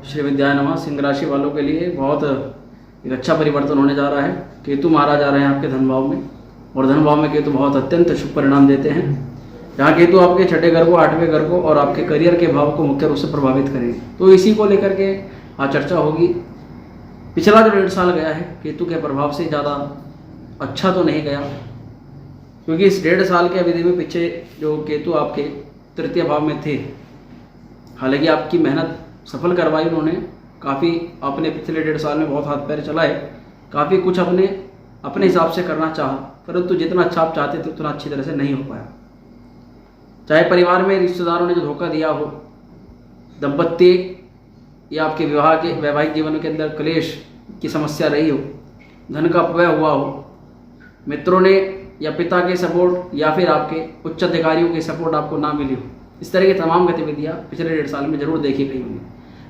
श्री विद्याय नमः। सिंह राशि वालों के लिए बहुत एक अच्छा परिवर्तन होने जा रहा है। केतु महाराज आ रहे हैं आपके धन भाव में, और धन भाव में केतु बहुत अत्यंत शुभ परिणाम देते हैं। यहाँ केतु आपके छठे घर को, आठवें घर को और आपके करियर के भाव को मुख्य रूप से प्रभावित करेंगे। तो इसी को लेकर के आज चर्चा होगी। पिछला जो 1.5 साल गया है केतु के प्रभाव से ज़्यादा अच्छा तो नहीं गया, क्योंकि इस 1.5 साल के अवधि में पीछे जो केतु आपके तृतीय भाव में थे, हालांकि आपकी मेहनत सफल करवाई उन्होंने। काफ़ी अपने पिछले 1.5 साल में बहुत हाथ पैर चलाए, काफ़ी कुछ अपने हिसाब से करना चाहा, परंतु जितना अच्छा आप चाहते थे उतना अच्छी तरह से नहीं हो पाया। चाहे परिवार में रिश्तेदारों ने जो धोखा दिया हो, दंपत्ति या आपके विवाह के वैवाहिक जीवन के अंदर क्लेश की समस्या रही हो, धन का अपव्यय हुआ हो, मित्रों ने या पिता के सपोर्ट या फिर आपके उच्च अधिकारियों की सपोर्ट आपको ना मिली हो, इस तरह की तमाम गतिविधियाँ पिछले 1.5 साल में जरूर देखी गई होंगी।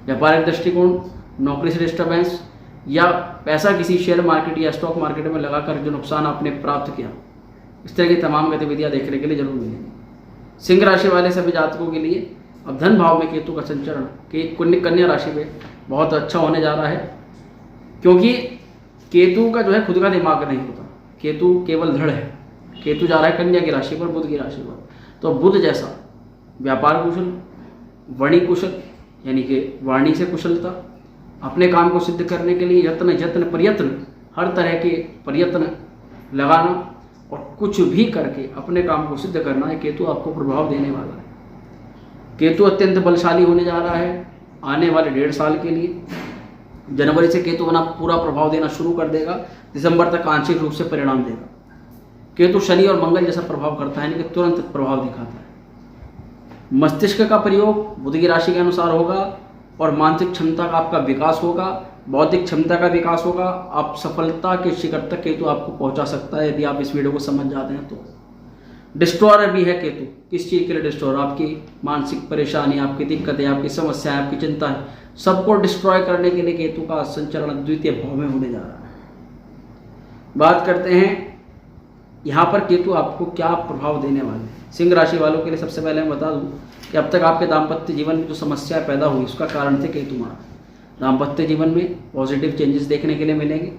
व्यापारिक दृष्टिकोण, नौकरी से डिस्टर्बेंस या पैसा किसी शेयर मार्केट या स्टॉक मार्केट में लगाकर जो नुकसान आपने प्राप्त किया, इस तरह की तमाम गतिविधियाँ देखने के लिए जरूर मिलेंगी। सिंह राशि वाले सभी जातकों के लिए अब धन भाव में केतु का संचरण कन्या राशि में बहुत अच्छा होने जा रहा है, क्योंकि केतु का जो है खुद का दिमाग नहीं होता, केतु केवल दृढ़ है। केतु जा रहा है कन्या की राशि पर, बुध की राशि पर। तो बुध जैसा व्यापार कुशल, वाणी कुशल यानी कि वाणी से कुशलता, अपने काम को सिद्ध करने के लिए प्रयत्न, हर तरह के प्रयत्न लगाना और कुछ भी करके अपने काम को सिद्ध करना है, केतु आपको प्रभाव देने वाला है। केतु अत्यंत बलशाली होने जा रहा है आने वाले 1.5 साल के लिए। जनवरी से केतु अपना पूरा प्रभाव देना शुरू कर देगा, दिसंबर तक आंशिक रूप से परिणाम देगा। केतु शनि और मंगल जैसा प्रभाव करता है, यानी कि तुरंत प्रभाव दिखाता है। मस्तिष्क का प्रयोग बुध की राशि के अनुसार होगा और मानसिक क्षमता का आपका विकास होगा, बौद्धिक क्षमता का विकास होगा। आप सफलता के शिखर तक केतु आपको पहुंचा सकता है यदि आप इस वीडियो को समझ जाते हैं तो। डिस्ट्रॉयर भी है केतु। किस चीज़ के लिए डिस्ट्रॉयर? आपकी मानसिक परेशानी, आपकी दिक्कतें, आपकी समस्याएं, आपकी चिंताएं, सबको डिस्ट्रॉय करने के लिए केतु का संचरण द्वितीय भाव में होने जा रहा है। बात करते हैं यहाँ पर केतु आपको क्या प्रभाव देने वाले हैं। सिंह राशि वालों के लिए सबसे पहले मैं बता दूं कि अब तक आपके दाम्पत्य जीवन में जो समस्याएं पैदा हुई उसका कारण थे केतु महाराज। दाम्पत्य जीवन में पॉजिटिव चेंजेस देखने के लिए मिलेंगे।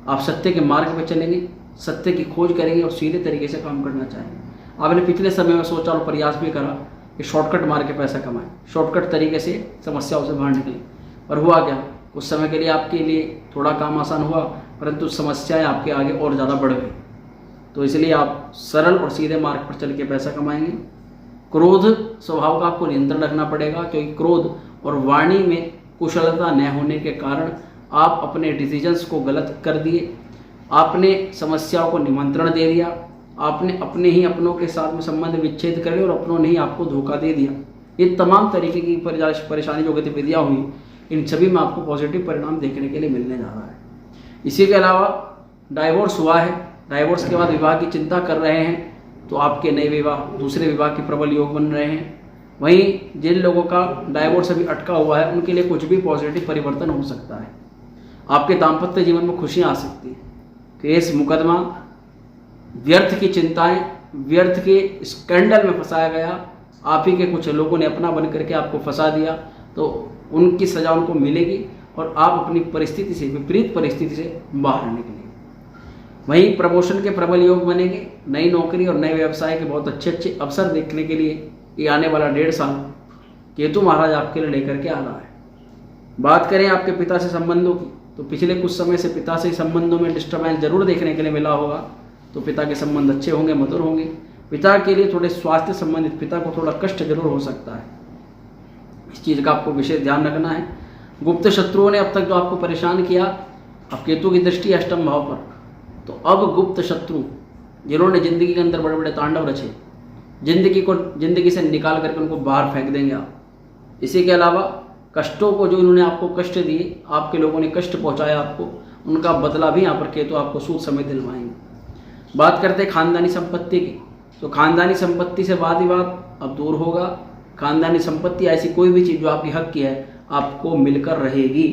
आप सत्य के मार्ग पर चलेंगे, सत्य की खोज करेंगे और सीधे तरीके से काम करना चाहेंगे। आपने पिछले समय में सोचा और प्रयास भी करा कि शॉर्टकट मार के पैसा कमाएं, शॉर्टकट तरीके से समस्याओं से बाहर निकलें, पर हुआ क्या? कुछ समय के लिए आपके लिए थोड़ा काम आसान हुआ, परंतु समस्याएं आपके आगे और ज़्यादा बढ़ गई। तो इसलिए आप सरल और सीधे मार्ग पर चल के पैसा कमाएंगे। क्रोध स्वभाव का आपको नियंत्रण रखना पड़ेगा, क्योंकि क्रोध और वाणी में कुशलता न होने के कारण आप अपने डिसीजंस को गलत कर दिए, आपने समस्याओं को निमंत्रण दे दिया, आपने अपने ही अपनों के साथ में संबंध विच्छेद कर लिया और अपनों ने ही आपको धोखा दे दिया। ये तमाम तरीके की परेशानी जो गतिविधियाँ हुई, इन सभी में आपको पॉजिटिव परिणाम देखने के लिए मिलने जा रहा है। इसी के अलावा डाइवोर्स हुआ है, डाइवोर्स के बाद विवाह की चिंता कर रहे हैं, तो आपके नए विवाह, दूसरे विवाह के प्रबल योग बन रहे हैं। वहीं जिन लोगों का डाइवोर्स अभी अटका हुआ है उनके लिए कुछ भी पॉजिटिव परिवर्तन हो सकता है। आपके दाम्पत्य जीवन में खुशियाँ आ सकती हैं। केस मुकदमा, व्यर्थ की चिंताएं, व्यर्थ के स्कैंडल में फंसाया गया, आप ही के कुछ लोगों ने अपना बन करके आपको फंसा दिया, तो उनकी सजा उनको मिलेगी और आप अपनी परिस्थिति से, विपरीत परिस्थिति से बाहर निकलेंगे। वहीं प्रमोशन के प्रबल योग बनेंगे। नई नौकरी और नए व्यवसाय के बहुत अच्छे अवसर देखने के लिए ये आने वाला 1.5 साल केतु महाराज आपके लिए लेकर के आ रहा है। बात करें आपके पिता से संबंधों की, तो पिछले कुछ समय से पिता से संबंधों में डिस्टर्बेंस जरूर देखने के लिए मिला होगा। तो पिता के संबंध अच्छे होंगे, मधुर होंगे। पिता के लिए थोड़े स्वास्थ्य संबंधित, पिता को थोड़ा कष्ट जरूर हो सकता है, इस चीज़ का आपको विशेष ध्यान रखना है। गुप्त शत्रुओं ने अब तक जो आपको परेशान किया, अब केतु की दृष्टि अष्टम भाव पर, तो अब गुप्त शत्रु जिन्होंने जिंदगी के अंदर बड़े बड़े तांडव रचे, जिंदगी से निकाल करके उनको बाहर फेंक देंगे आप। इसी के अलावा कष्टों को, जो इन्होंने आपको कष्ट दिए, आपके लोगों ने कष्ट पहुंचाया आपको, उनका बदला भी यहाँ पर केतु आपको सूद समेत दिलवाएंगे। बात करते हैं खानदानी संपत्ति की, तो खानदानी संपत्ति से वाद विवाद अब दूर होगा। खानदानी संपत्ति ऐसी कोई भी चीज़ जो आपकी हक की है आपको मिलकर रहेगी।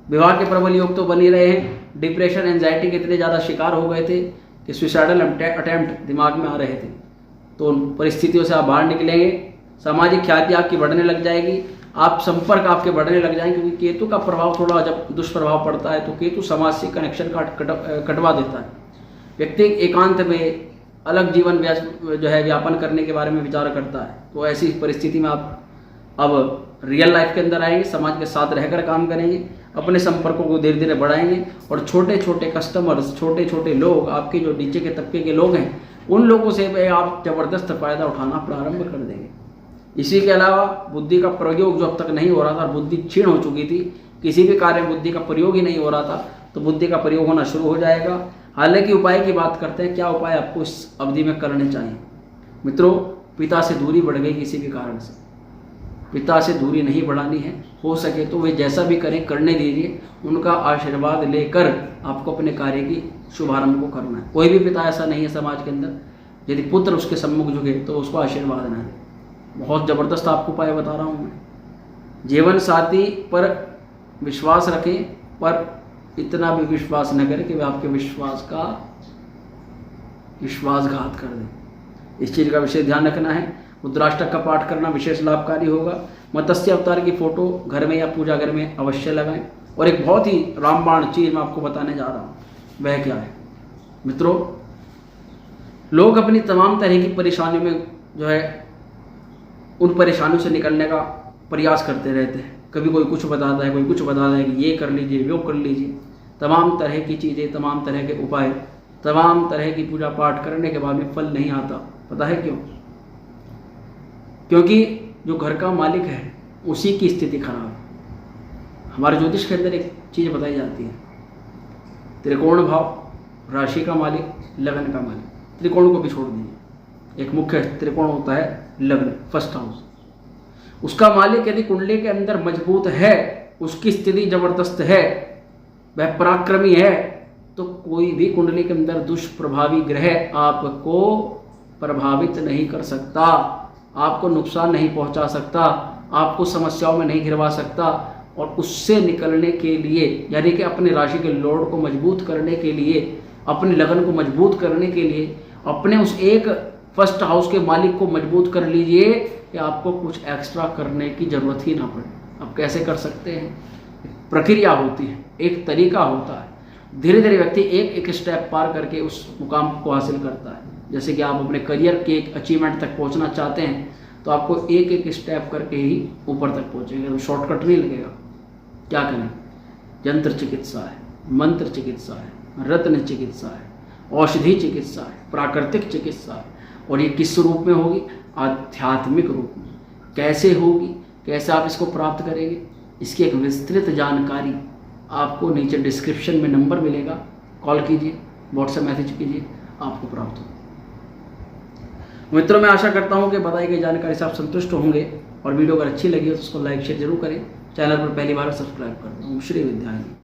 विवाह के प्रबल योग तो बने रहे हैं। डिप्रेशन, एंजाइटी के इतने ज़्यादा शिकार हो गए थे कि सुसाइडल अटेम्प्ट दिमाग में आ रहे थे, तो उन परिस्थितियों से आप बाहर निकलेंगे। सामाजिक ख्याति आपकी बढ़ने लग जाएगी। आप संपर्क आपके बढ़ने लग जाएंगे, क्योंकि केतु का प्रभाव थोड़ा जब दुष्प्रभाव पड़ता है तो केतु समाज से कनेक्शन कटवा देता है। व्यक्ति एकांत में अलग जीवन जो है व्यापन करने के बारे में विचार करता है। तो ऐसी परिस्थिति में आप अब रियल लाइफ के अंदर आएंगे, समाज के साथ रहकर काम करेंगे, अपने संपर्कों को धीरे धीरे बढ़ाएंगे और छोटे छोटे कस्टमर्स, छोटे छोटे लोग, आपके जो नीचे के तबके के लोग हैं, उन लोगों से आप ज़बरदस्त फ़ायदा उठाना प्रारंभ कर देंगे। इसी के अलावा बुद्धि का प्रयोग जो अब तक नहीं हो रहा था, बुद्धि क्षीण हो चुकी थी, किसी भी कार्य में बुद्धि का प्रयोग ही नहीं हो रहा था, तो बुद्धि का प्रयोग होना शुरू हो जाएगा। हालांकि उपाय की बात करते हैं, क्या उपाय आपको इस अवधि में करने चाहिए। मित्रों, पिता से दूरी बढ़ गई किसी भी कारण से, पिता से दूरी नहीं बढ़ानी है। हो सके तो वे जैसा भी करें करने दीजिए, उनका आशीर्वाद लेकर आपको अपने कार्य की शुभारंभ को करना है। कोई भी पिता ऐसा नहीं है समाज के अंदर, यदि पुत्र उसके सम्मुख झुके तो उसको आशीर्वाद न दे। बहुत ज़बरदस्त आपको उपाय बता रहा हूँ मैं। जीवन साथी पर विश्वास रखें, पर इतना भी विश्वास न करें कि वे आपके विश्वास का विश्वासघात कर दें। इस चीज़ का विशेष ध्यान रखना है। रुद्राष्टक का पाठ करना विशेष लाभकारी होगा। मत्स्य अवतार की फोटो घर में या पूजा घर में अवश्य लगाएं। और एक बहुत ही रामबाण चीज़ मैं आपको बताने जा रहा हूँ, वह क्या है मित्रों। लोग अपनी तमाम तरह की परेशानियों में जो है उन परेशानियों से निकलने का प्रयास करते रहते हैं। कभी कोई कुछ बताता है, कोई कुछ बताता है कि ये कर लीजिए, वो कर लीजिए। तमाम तरह की चीज़ें, तमाम तरह के उपाय, तमाम तरह की पूजा पाठ करने के बाद भी फल नहीं आता। पता है क्यों? क्योंकि जो घर का मालिक है उसी की स्थिति खराब है। हमारे ज्योतिष के अंदर एक चीज़ बताई जाती है, त्रिकोण भाव, राशि का मालिक, लगन का मालिक। त्रिकोण को भी छोड़ दीजिए, एक मुख्य त्रिकोण होता है लग्न, फर्स्ट हाउस। उसका मालिक यदि कुंडली के अंदर मजबूत है, उसकी स्थिति जबरदस्त है, वह पराक्रमी है, तो कोई भी कुंडली के अंदर दुष्प्रभावी ग्रह आपको प्रभावित नहीं कर सकता, आपको नुकसान नहीं पहुंचा सकता, आपको समस्याओं में नहीं घिरवा सकता। और उससे निकलने के लिए, यानी कि अपने राशि के लॉर्ड को मजबूत करने के लिए, अपने लगन को मजबूत करने के लिए, अपने उस एक फर्स्ट हाउस के मालिक को मजबूत कर लीजिए कि आपको कुछ एक्स्ट्रा करने की ज़रूरत ही ना पड़े। अब कैसे कर सकते हैं? प्रक्रिया होती है, एक तरीका होता है। धीरे धीरे व्यक्ति एक एक स्टेप पार करके उस मुकाम को हासिल करता है। जैसे कि आप अपने करियर के एक अचीवमेंट तक पहुंचना चाहते हैं, तो आपको एक एक स्टेप करके ही ऊपर तक पहुंचेंगे, तो शॉर्टकट नहीं लगेगा। क्या करें? यंत्र चिकित्सा है, मंत्र चिकित्सा है, रत्न चिकित्सा है, औषधि चिकित्सा है, प्राकृतिक चिकित्सा है। और ये किस रूप में होगी? आध्यात्मिक रूप में। कैसे होगी, कैसे आप इसको प्राप्त करेंगे, इसकी एक विस्तृत जानकारी आपको नीचे डिस्क्रिप्शन में नंबर मिलेगा, कॉल कीजिए, व्हाट्सएप मैसेज कीजिए, आपको प्राप्त होगा। मित्रों, मैं आशा करता हूं कि बताई गई जानकारी से आप संतुष्ट होंगे, और वीडियो अगर अच्छी लगी हो तो उसको लाइक शेयर जरूर करें। चैनल पर पहली बार सब्सक्राइब कर दें। श्री विद्या।